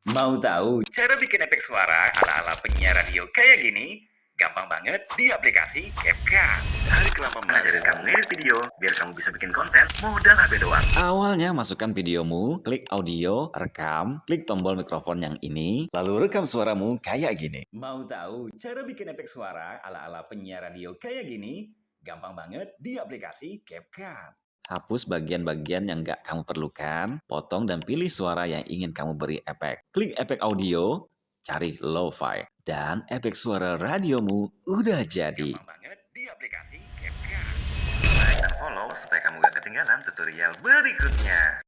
Mau tahu cara bikin efek suara ala-ala penyiar radio kayak gini? Gampang banget di aplikasi CapCut. Hari kelapa mengajarin kamu ngedit video biar kamu bisa bikin konten modal HP doang. Awalnya masukkan videomu, klik audio, rekam, klik tombol mikrofon yang ini, lalu rekam suaramu kayak gini. Mau tahu cara bikin efek suara ala-ala penyiar radio kayak gini? Gampang banget di aplikasi CapCut. Hapus bagian-bagian yang nggak kamu perlukan, potong dan pilih suara yang ingin kamu beri efek. Klik efek audio, cari lo-fi, dan efek suara radiomu udah jadi. Gampang banget di aplikasi CapCut. Like dan follow supaya kamu gak ketinggalan tutorial berikutnya.